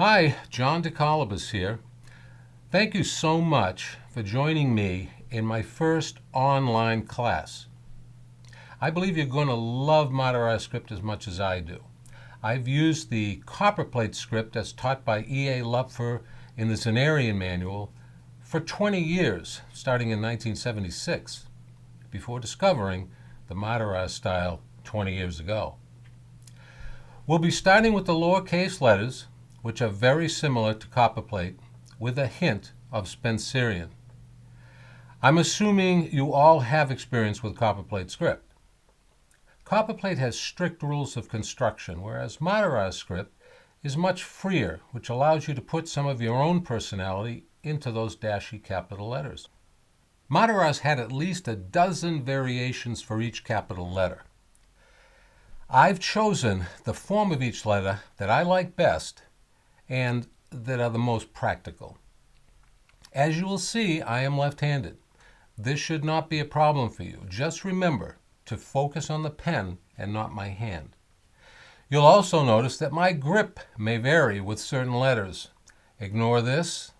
Hi, John DeColibus here. Thank you so much for joining me in my first online class. I believe you're going to love Madarasz script as much as I do. I've used the copperplate script as taught by E.A. Lupfer in the Zenarian manual for 20 years, starting in 1976, before discovering the Madarasz style 20 years ago. We'll be starting with the lowercase letters, which are very similar to copperplate, with a hint of Spencerian. I'm assuming you all have experience with copperplate script. Copperplate has strict rules of construction, whereas Madarasz script is much freer, which allows you to put some of your own personality into those dashy capital letters. Madarasz had at least a dozen variations for each capital letter. I've chosen the form of each letter that I like best and that are the most practical. As you will see, I am left-handed. This should not be a problem for you. Just remember to focus on the pen and not my hand. You'll also notice that my grip may vary with certain letters. Ignore this.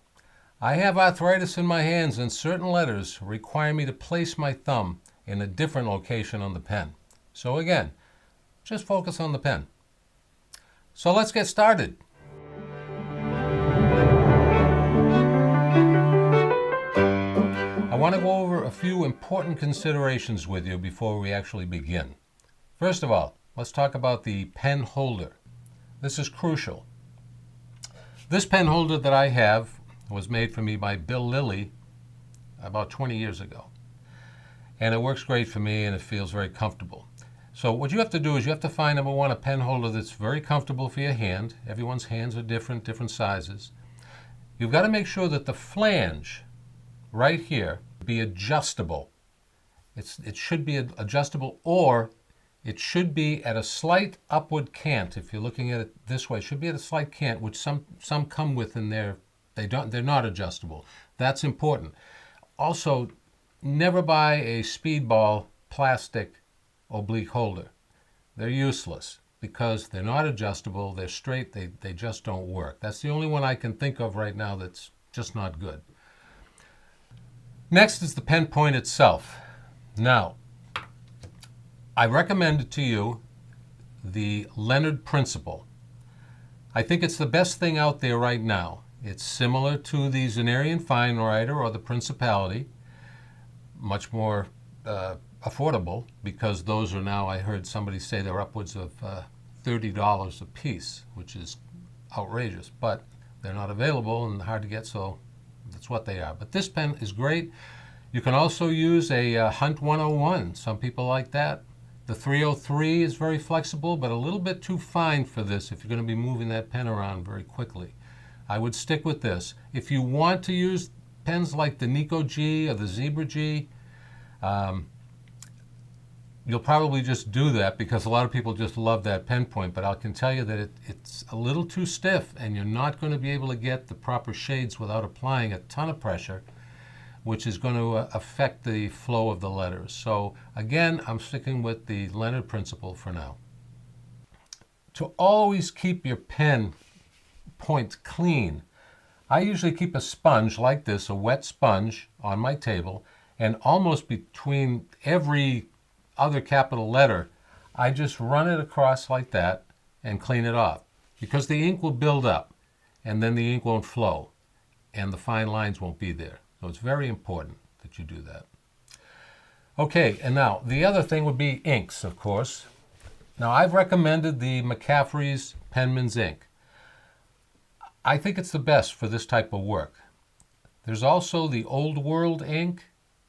I have arthritis in my hands and certain letters require me to place my thumb in a different location on the pen. So again, just focus on the pen. So let's get started. I want to go over a few important considerations with you before we actually begin. First of all, let's talk about the pen holder. This is crucial. This pen holder that I have was made for me by Bill Lilly about 20 years ago. And it works great for me and it feels very comfortable. So what you have to do is you have to find, number one, a pen holder that's very comfortable for your hand. Everyone's hands are different sizes. You've got to make sure that the flange right here be adjustable. It should be adjustable, or it should be at a slight upward cant. If you're looking at it this way, it should be at a slight cant, which some come with in there. They're not adjustable. That's important. Also, never buy a speedball plastic oblique holder. They're useless because they're not adjustable. They're straight. They just don't work. That's the only one I can think of right now that's just not good. Next is the pen point itself. Now, I recommend to you the Leonard Principle. I think it's the best thing out there right now. It's similar to the Zenarian Fine Writer or the Principality, much more affordable because those are now, I heard somebody say they're upwards of $30 a piece, which is outrageous, but they're not available and hard to get, so that's what they are. But this pen is great. You can also use a Hunt 101. Some people like that. The 303 is very flexible, but a little bit too fine for this if you're going to be moving that pen around very quickly. I would stick with this. If you want to use pens like the Nico G or the Zebra G, you'll probably just do that because a lot of people just love that pen point, but I can tell you that it's a little too stiff and you're not going to be able to get the proper shades without applying a ton of pressure, which is going to affect the flow of the letters. So again, I'm sticking with the Leonard Principle for now. To always keep your pen point clean, I usually keep a sponge like this, a wet sponge, on my table, and almost between every other capital letter, I just run it across like that and clean it off because the ink will build up and then the ink won't flow and the fine lines won't be there. So it's very important that you do that. Okay, and now the other thing would be inks, of course. Now I've recommended the McCaffrey's Penman's ink. I think it's the best for this type of work. There's also the Old World ink,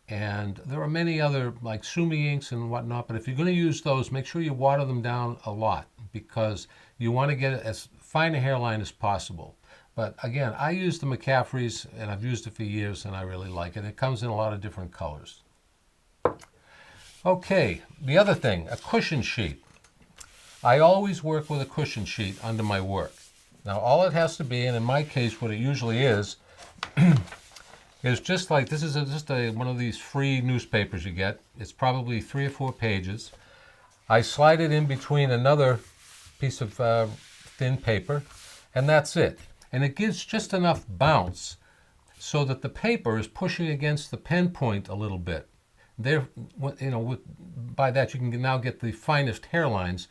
and there are many other like Sumi inks and whatnot, but if you're going to use those, make sure you water them down a lot because you want to get as fine a hairline as possible. But again, I use the McCaffrey's and I've used it for years and I really like it. It comes in a lot of different colors. Okay, the other thing, a cushion sheet. I always work with a cushion sheet under my work. Now all it has to be, and in my case what it usually is just like, this is one of these free newspapers you get. It's probably 3 or 4 pages. I slide it in between another piece of thin paper, and that's it. And it gives just enough bounce so that the paper is pushing against the pen point a little bit. There, by that you can now get the finest hairlines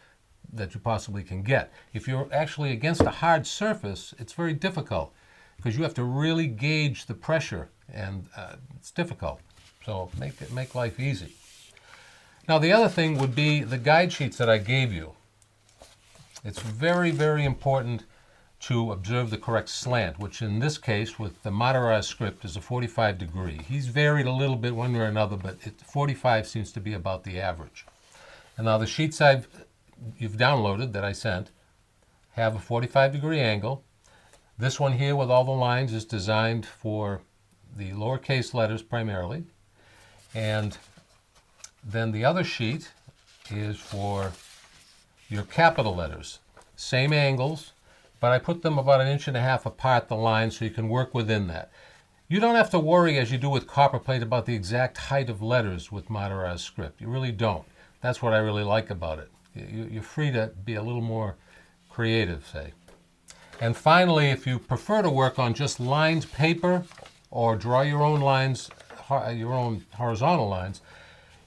that you possibly can get. If you're actually against a hard surface, it's very difficult because you have to really gauge the pressure, and it's difficult. So make life easy. Now the other thing would be the guide sheets that I gave you. It's very, very important to observe the correct slant, which in this case with the Madarasz script is a 45 degree. He's varied a little bit one way or another, but 45 seems to be about the average. And now the sheets you've downloaded that I sent have a 45 degree angle. This one here with all the lines is designed for the lowercase letters primarily. And then the other sheet is for your capital letters. Same angles, but I put them about 1.5 inches apart, the lines, so you can work within that. You don't have to worry, as you do with copperplate, about the exact height of letters with Madarasz script. You really don't. That's what I really like about it. You're free to be a little more creative, say. And finally, if you prefer to work on just lined paper or draw your own lines, your own horizontal lines,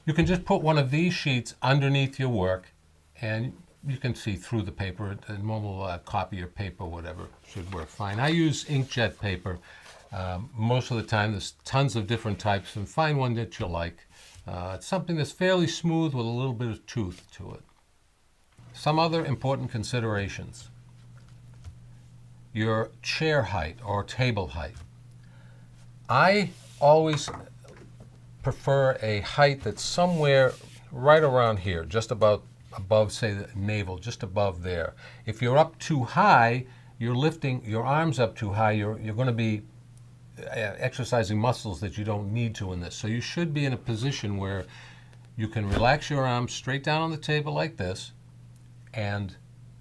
you can just put one of these sheets underneath your work and you can see through the paper. A normal copy or paper, whatever, should work fine. I use inkjet paper most of the time. There's tons of different types, and find one that you like. It's something that's fairly smooth with a little bit of tooth to it. Some other important considerations. Your chair height or table height. I always prefer a height that's somewhere right around here, just about above, say, the navel, just above there. If you're up too high, you're lifting your arms up too high, you're going to be exercising muscles that you don't need to in this. So you should be in a position where you can relax your arms straight down on the table like this, and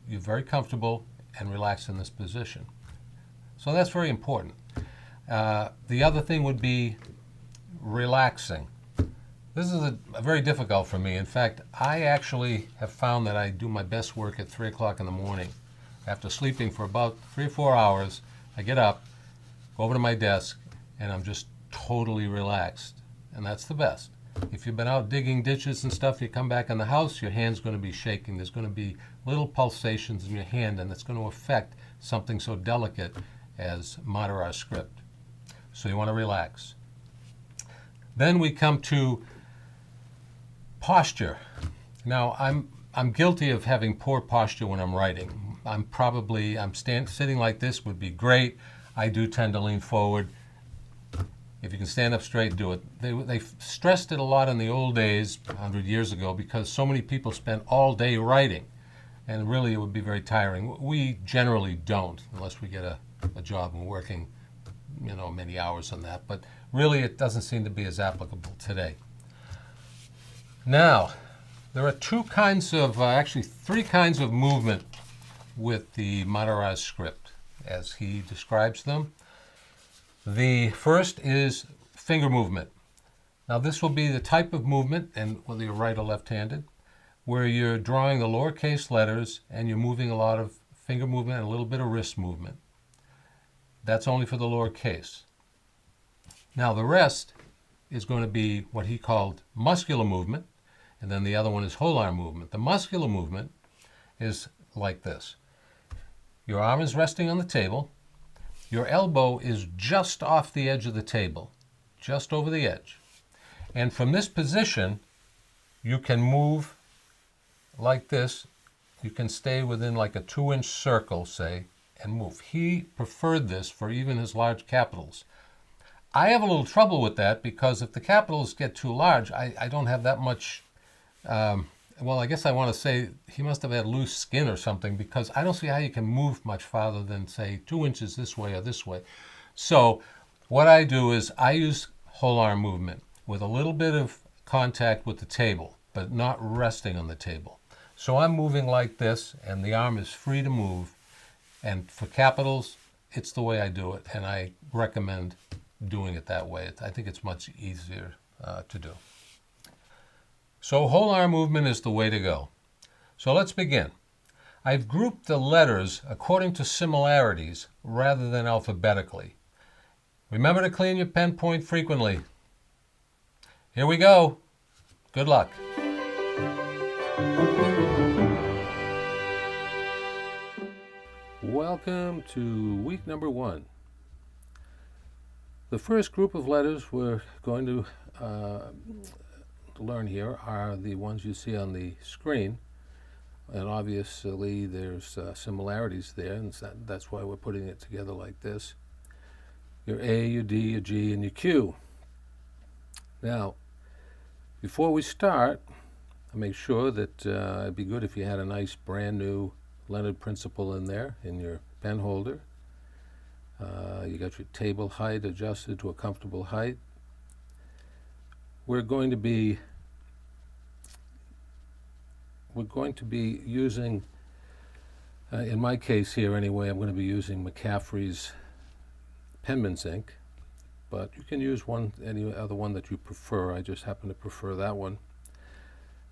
you're very comfortable and relaxed in this position. So that's very important. The other thing would be relaxing. This is very difficult for me. In fact, I actually have found that I do my best work at 3 o'clock in the morning. After sleeping for about 3 or 4 hours, I get up, go over to my desk, and I'm just totally relaxed. And that's the best. If you've been out digging ditches and stuff, you come back in the house, your hand's going to be shaking. There's going to be little pulsations in your hand, and it's going to affect something so delicate as Madarasz script. So you want to relax. Then we come to posture. Now, I'm guilty of having poor posture when I'm writing. Sitting like this would be great. I do tend to lean forward. If you can stand up straight, do it. They stressed it a lot in the old days, 100 years ago, because so many people spent all day writing, and really it would be very tiring. We generally don't, unless we get a job and working, many hours on that. But really, it doesn't seem to be as applicable today. Now, there are actually three kinds of movement with the Madarasz script, as he describes them. The first is finger movement. Now, this will be the type of movement, and whether you're right or left-handed, where you're drawing the lowercase letters and you're moving a lot of finger movement and a little bit of wrist movement. That's only for the lowercase. Now, the rest is going to be what he called muscular movement, and then the other one is whole arm movement. The muscular movement is like this. Your arm is resting on the table. Your elbow is just off the edge of the table, just over the edge. And from this position, you can move like this. You can stay within like a 2-inch circle, say, and move. He preferred this for even his large capitals. I have a little trouble with that because if the capitals get too large, I don't have that much. Well, I guess I want to say he must have had loose skin or something, because I don't see how you can move much farther than, say, 2 inches this way or this way. So what I do is I use whole arm movement with a little bit of contact with the table, but not resting on the table. So I'm moving like this, and the arm is free to move. And for capitals, it's the way I do it, and I recommend doing it that way. I think it's much easier to do. So whole arm movement is the way to go. So let's begin. I've grouped the letters according to similarities rather than alphabetically. Remember to clean your pen point frequently. Here we go. Good luck. Welcome to week number 1. The first group of letters we're going to learn here are the ones you see on the screen. And obviously there's similarities there, and that's why we're putting it together like this. Your A, your D, your G, and your Q. Now, before we start, I make sure that it'd be good if you had a nice brand new Leonard Principal in there in your pen holder. You got your table height adjusted to a comfortable height. We're going to be using, in my case here anyway, I'm going to be using McCaffrey's Penman's ink, but you can use any other one that you prefer. I just happen to prefer that one.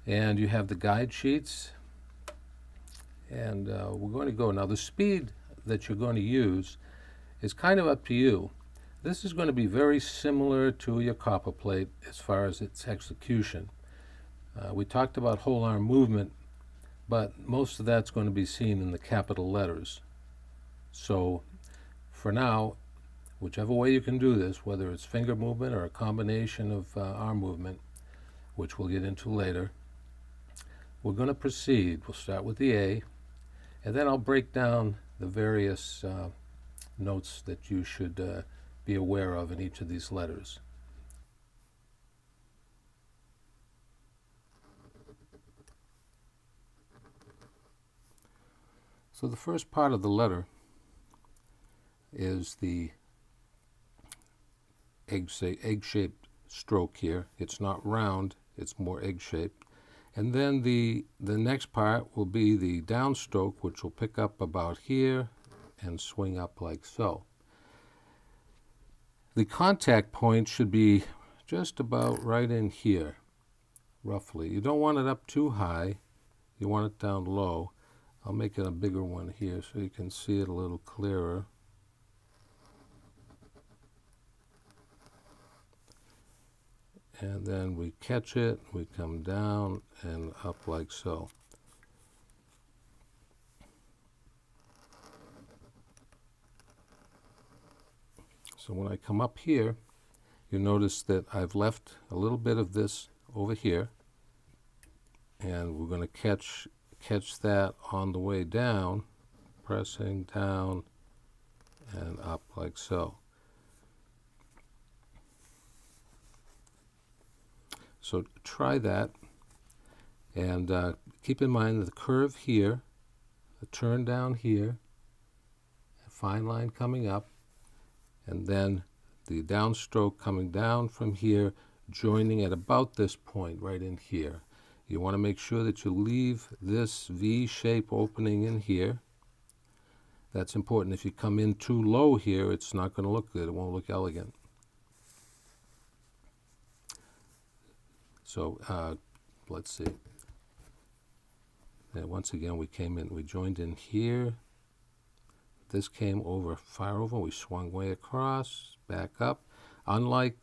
And you have the guide sheets, and we're going to go. Now the speed that you're going to use is kind of up to you. This is going to be very similar to your copper plate as far as its execution. We talked about whole arm movement, but most of that's going to be seen in the capital letters. So for now, whichever way you can do this, whether it's finger movement or a combination of arm movement, which we'll get into later, we're going to proceed. We'll start with the A, and then I'll break down the various notes that you should be aware of in each of these letters. So the first part of the letter is the egg-shaped stroke here. It's not round, it's more egg-shaped. And then the next part will be the downstroke, which will pick up about here and swing up like so. The contact point should be just about right in here, roughly. You don't want it up too high, you want it down low. I'll make it a bigger one here so you can see it a little clearer. And then we catch it, we come down and up like so. So when I come up here, you notice that I've left a little bit of this over here, and we're going to catch that on the way down, pressing down and up like so. So try that, and keep in mind the curve here, the turn down here, a fine line coming up, and then the downstroke coming down from here, joining at about this point right in here. You want to make sure that you leave this V-shape opening in here. That's important. If you come in too low here, it's not going to look good. It won't look elegant. So let's see. And once again, we joined in here. This came over, far over. We swung way across, back up. Unlike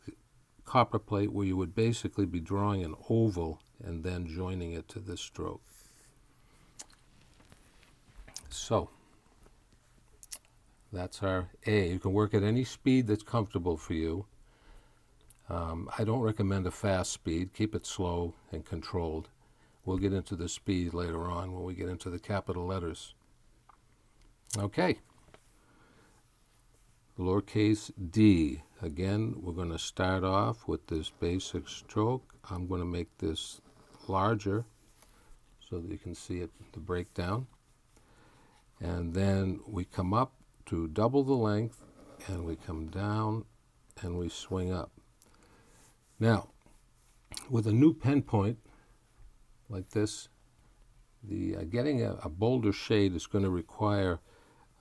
copper plate, where you would basically be drawing an oval and then joining it to this stroke. So that's our A. You can work at any speed that's comfortable for you. I don't recommend a fast speed. Keep it slow and controlled. We'll get into the speed later on when we get into the capital letters. Okay. Lowercase d. Again, we're going to start off with this basic stroke. I'm going to make this larger so that you can see it, the breakdown. And then we come up to double the length, and we come down and we swing up. Now, with a new pen point like this, getting a bolder shade is going to require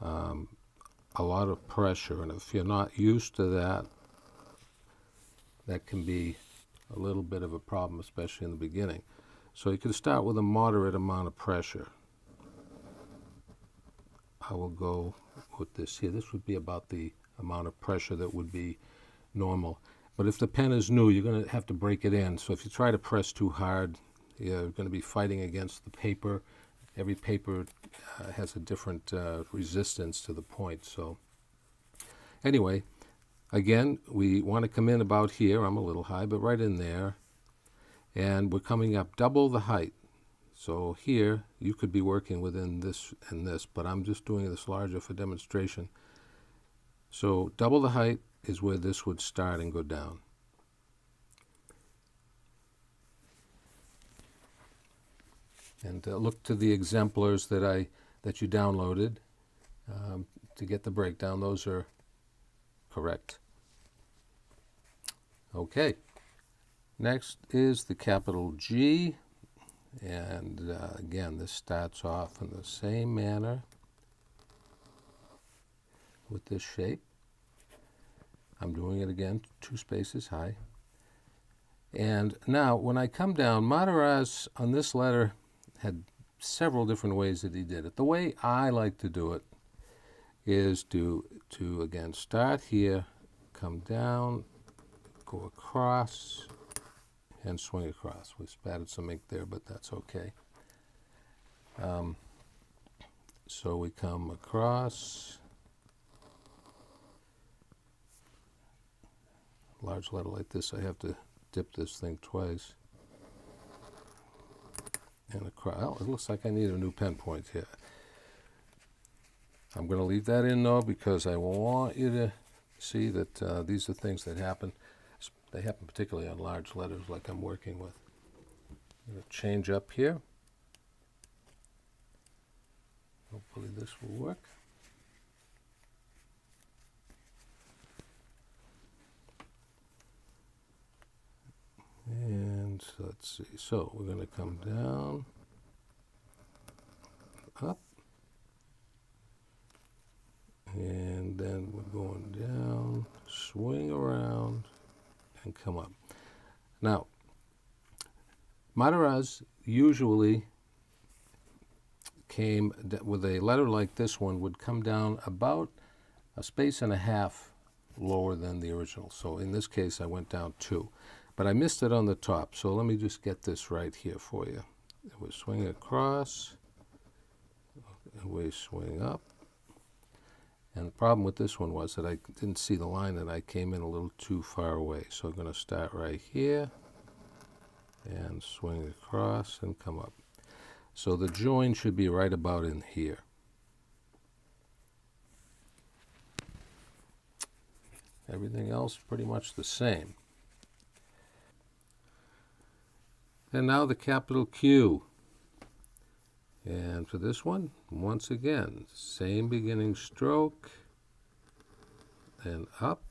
a lot of pressure, and if you're not used to that, that can be a little bit of a problem, especially in the beginning. So you can start with a moderate amount of pressure. I will go with this here. This would be about the amount of pressure that would be normal. But if the pen is new, you're going to have to break it in. So if you try to press too hard, you're going to be fighting against the paper. Every paper has a different resistance to the point. So anyway, again, we want to come in about here. I'm a little high, but right in there. And we're coming up double the height. So here, you could be working within this and this, but I'm just doing this larger for demonstration. So double the height is where this would start and go down. And look to the exemplars that you downloaded to get the breakdown. Those are correct. Okay. Next is the capital G. And again, this starts off in the same manner with this shape. I'm doing it again 2 spaces high. And now when I come down, Madarasz on this letter had several different ways that he did it. The way I like to do it is to again start here, come down, go across, and swing across. We spattered some ink there, but that's okay. So we come across, large letter like this, I have to dip this thing twice. And across. Oh, it looks like I need a new pen point here. I'm going to leave that in though because I want you to see that these are things that happen. They happen particularly on large letters like I'm working with. I'm going to change up here. Hopefully this will work. And let's see. So we're going to come down, up, and then we're going down, swing around, and come up. Now, Madarasz usually came with a letter like this one would come down about a space and a half lower than the original. So in this case, I went down 2. But I missed it on the top, so let me just get this right here for you. We swing across, we swing up. And the problem with this one was that I didn't see the line and I came in a little too far away. So I'm going to start right here and swing across and come up. So the join should be right about in here. Everything else pretty much the same. And now the capital Q. And for this one, once again, same beginning stroke, and up.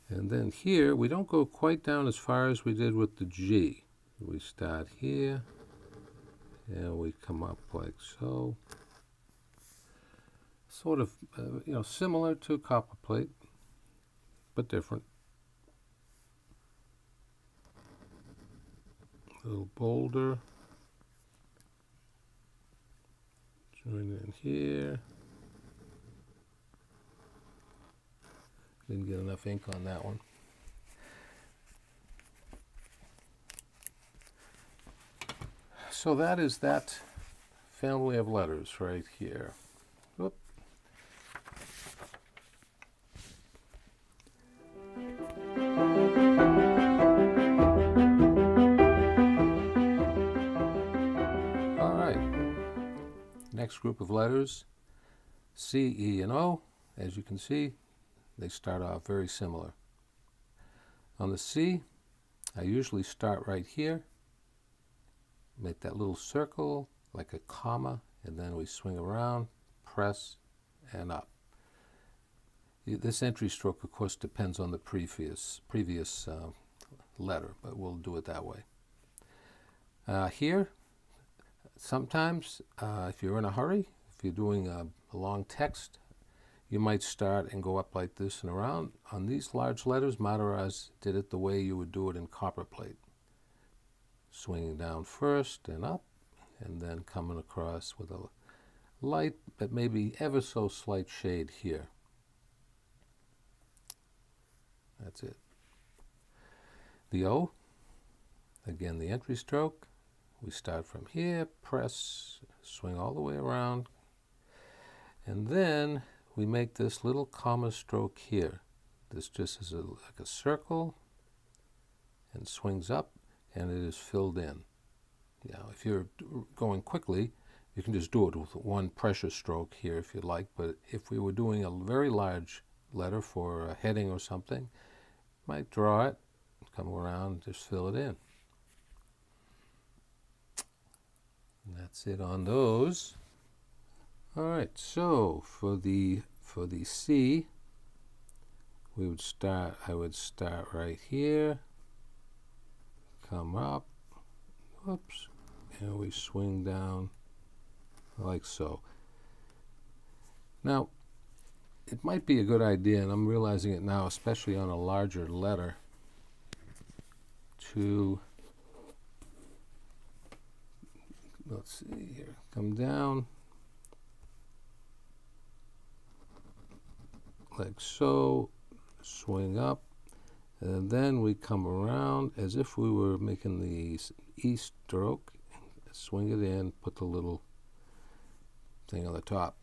And then here, we don't go quite down as far as we did with the G. We start here, and we come up like so. Sort of, similar to copper plate, but different. A little bolder. Join in here. Didn't get enough ink on that one. So that is that family of letters right here. Whoop. Next group of letters, C, E, and O. As you can see, they start off very similar. On the C, I usually start right here, make that little circle like a comma, and then we swing around, press, and up. This entry stroke, of course, depends on the previous letter, but we'll do it that way. Here, sometimes, if you're in a hurry, if you're doing a long text, you might start and go up like this and around. On these large letters, Madarasz did it the way you would do it in copper plate. Swinging down first and up, and then coming across with a light, but maybe ever so slight shade here. That's it. The O, again the entry stroke. We start from here, press, swing all the way around, and then we make this little comma stroke here. This just is like a circle and swings up, and it is filled in. Now, if you're going quickly, you can just do it with one pressure stroke here if you like, but if we were doing a very large letter for a heading or something, might draw it, come around, just fill it in. And that's it on those. All right, so for the C, I would start right here, come up, whoops, and we swing down like so. Now, it might be a good idea, and I'm realizing it now, especially on a larger letter, to, let's see here, come down like so, swing up, and then we come around as if we were making the E stroke, swing it in, put the little thing on the top.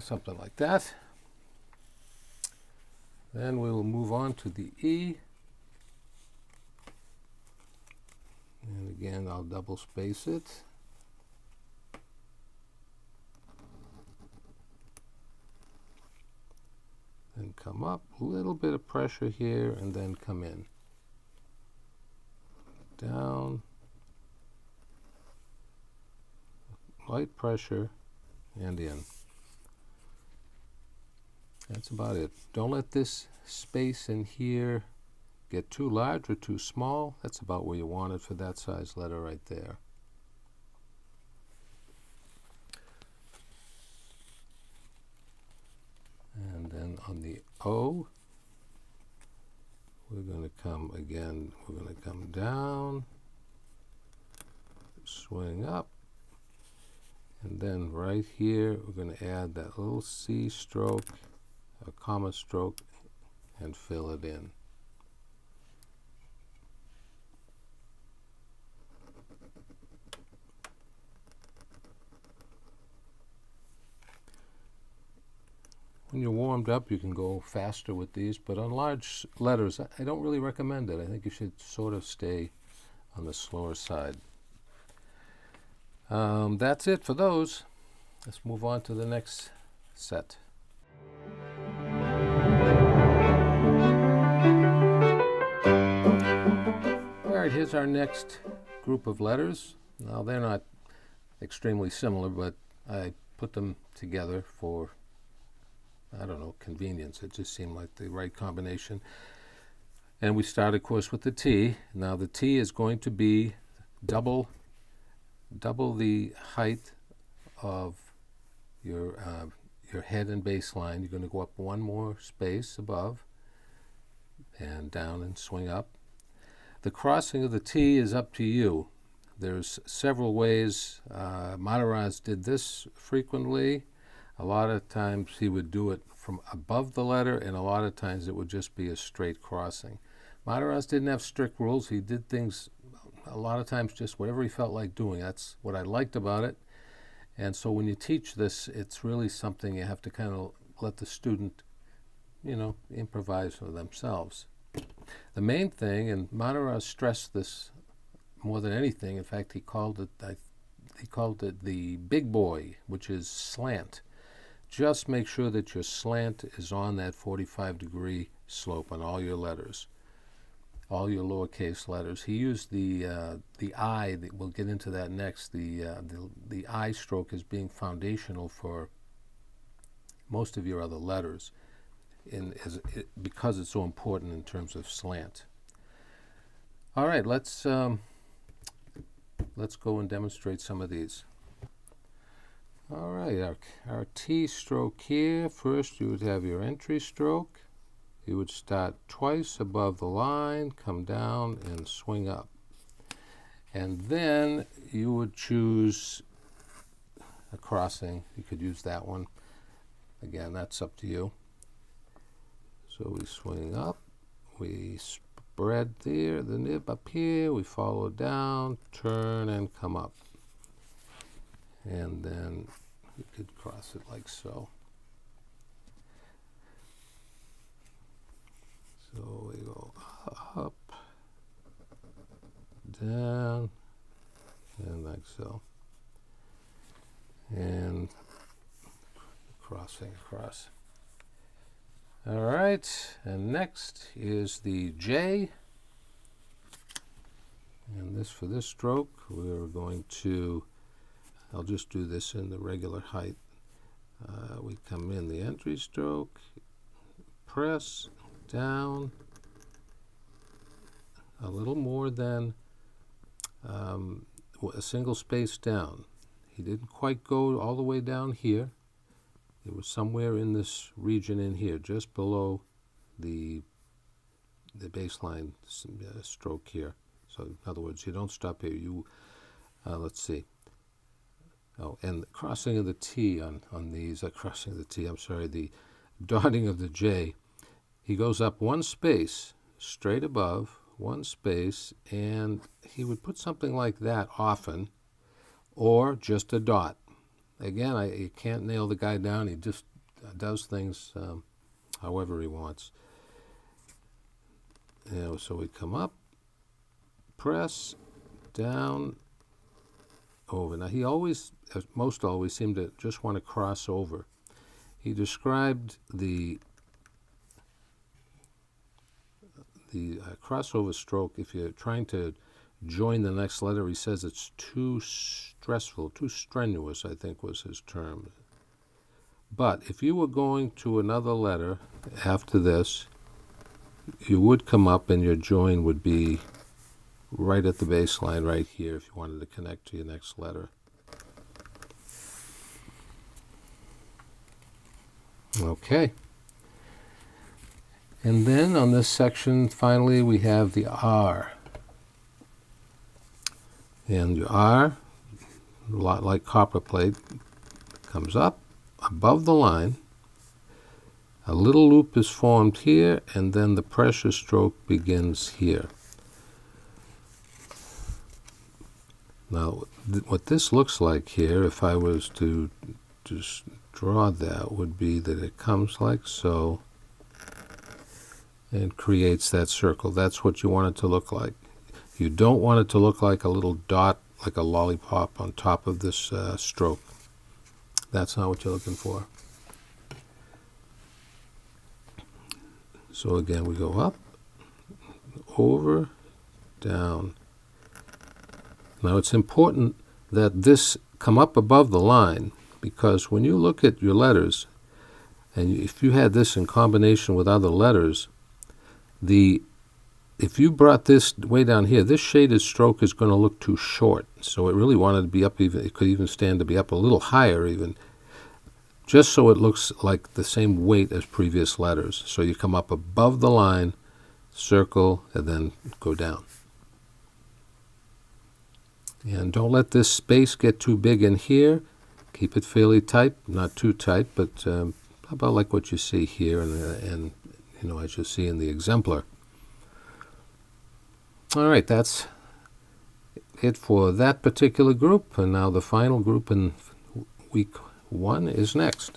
Something like that. Then we will move on to the E. And again, I'll double space it. Then come up, a little bit of pressure here, and then come in. Down. Light pressure, and in. That's about it. Don't let this space in here get too large or too small. That's about where you want it for that size letter right there. And then on the O, we're going to come again, we're going to come down, swing up, and then right here we're going to add that little C stroke, a comma stroke, and fill it in. When you're warmed up, you can go faster with these, but on large letters, I don't really recommend it. I think you should sort of stay on the slower side. That's it for those. Let's move on to the next set. All right, here's our next group of letters. Now, they're not extremely similar, but I put them together for, I don't know, convenience. It just seemed like the right combination. And we start, of course, with the T. Now, the T is going to be double the height of your head and baseline. You're going to go up one more space above and down and swing up. The crossing of the T is up to you. There's several ways. Madarasz did this frequently. A lot of times he would do it from above the letter, and a lot of times it would just be a straight crossing. Madarasz didn't have strict rules. He did things a lot of times just whatever he felt like doing. That's what I liked about it. And so when you teach this, it's really something you have to kind of let the student, improvise for themselves. The main thing, and Madarasz stressed this more than anything, in fact, he called it the big boy, which is slant. Just make sure that your slant is on that 45-degree slope on all your letters, all your lowercase letters. He used the I. We'll get into that next. The I stroke as being foundational for most of your other letters, because it's so important in terms of slant. All right, let's let's go and demonstrate some of these. All right, our T stroke here. First, you would have your entry stroke. You would start twice above the line, come down, and swing up. And then you would choose a crossing. You could use that one. Again, that's up to you. So we swing up, we spread there, the nib up here, we follow down, turn, and come up. And then you could cross it like so. So we go up, down, and like so. And crossing across. All right, and next is the J. And this, for this stroke, we're going to, I'll just do this in the regular height. We come in the entry stroke, press, down, a little more than a single space down. He didn't quite go all the way down here. It was somewhere in this region in here, just below the baseline stroke here. So in other words, you don't stop here. You, let's see. Oh, and the crossing of the T on these, crossing of the T, I'm sorry, the dotting of the J, he goes up one space, straight above, one space, and he would put something like that often, or just a dot. Again, you can't nail the guy down. He just does things however he wants. So we come up, press, down, over. Now he always, most always, seemed to just want to cross over. He described the crossover stroke, if you're trying to join the next letter, he says it's too stressful, too strenuous, I think was his term. But if you were going to another letter after this, you would come up and your join would be right at the baseline right here if you wanted to connect to your next letter. Okay. And then on this section, finally, we have the R. And your R, a lot like copperplate, comes up above the line. A little loop is formed here, and then the pressure stroke begins here. Now, what this looks like here, if I was to just draw that, would be that it comes like so and creates that circle. That's what you want it to look like. You don't want it to look like a little dot, like a lollipop on top of this stroke. That's not what you're looking for. So again, we go up, over, down. Now it's important that this come up above the line, because when you look at your letters, and if you had this in combination with other letters, if you brought this way down here, this shaded stroke is going to look too short. So it really wanted to be up even, it could even stand to be up a little higher even, just so it looks like the same weight as previous letters. So you come up above the line, circle, and then go down. And don't let this space get too big in here. Keep it fairly tight, not too tight, but about like what you see here and you know, as you see in the exemplar. All right, that's it for that particular group, and now the final group in week 1 is next.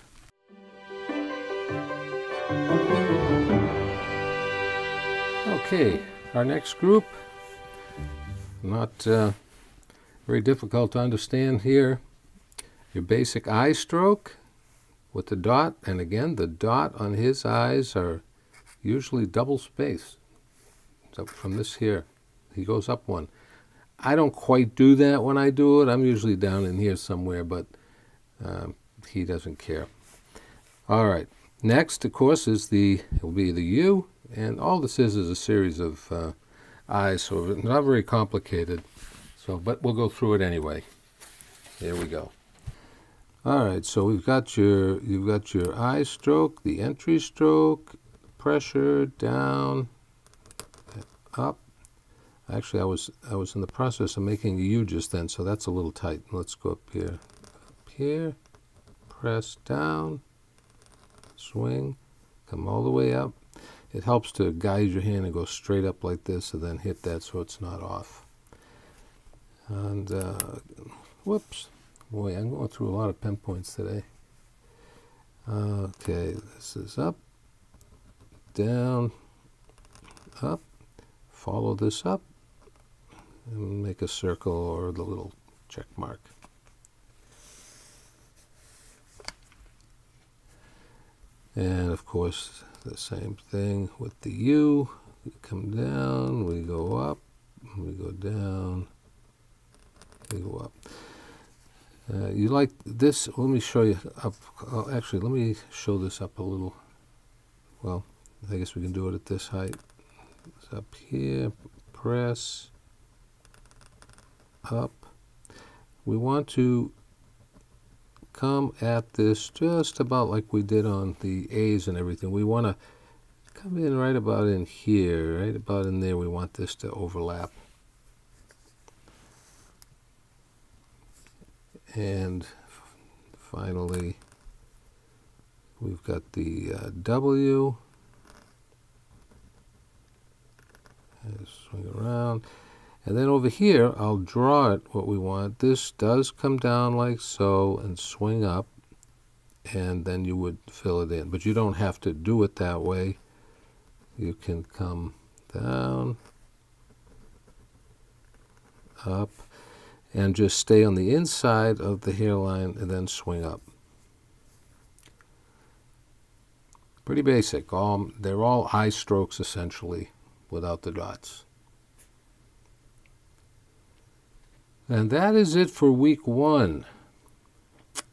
Okay, our next group, not very difficult to understand here. Your basic eye stroke with the dot, and again, the dot on his eyes are usually double spaced. So from this here, he goes up one. I don't quite do that when I do it. I'm usually down in here somewhere, but he doesn't care. All right. Next, of course, it will be the U, and all this is a series of eyes, so it's not very complicated. So, but we'll go through it anyway. Here we go. All right, so you've got your eye stroke, the entry stroke, pressure down, up. Actually, I was in the process of making a U just then, so that's a little tight. Let's go up here, press down, swing, come all the way up. It helps to guide your hand and go straight up like this, and then hit that so it's not off. And whoops. Boy, I'm going through a lot of pen points today. Okay, this is up, down, up. Follow this up and make a circle or the little check mark. And of course, the same thing with the U. We come down, we go up, we go down, we go up. You like this? Let me show you up. Actually, let me show this up a little. Well, I guess we can do it at this height. It's up here, press, up. We want to come at this just about like we did on the A's and everything. We want to come in right about in here, right about in there. We want this to overlap. And finally, we've got the W. And swing it around. And then over here, I'll draw it what we want. This does come down like so and swing up. And then you would fill it in. But you don't have to do it that way. You can come down, up, and just stay on the inside of the hairline and then swing up. Pretty basic. They're all eye strokes essentially without the dots. And that is it for week 1.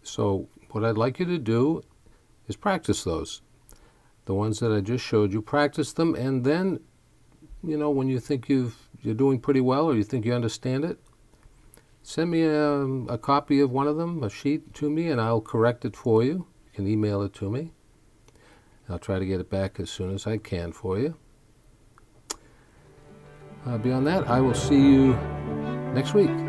So what I'd like you to do is practice those. The ones that I just showed you, practice them, and then, you know, when you think you're doing pretty well or you think you understand it, send me a copy of one of them, a sheet to me, and I'll correct it for you. You can email it to me. I'll try to get it back as soon as I can for you. Beyond that, I will see you next week.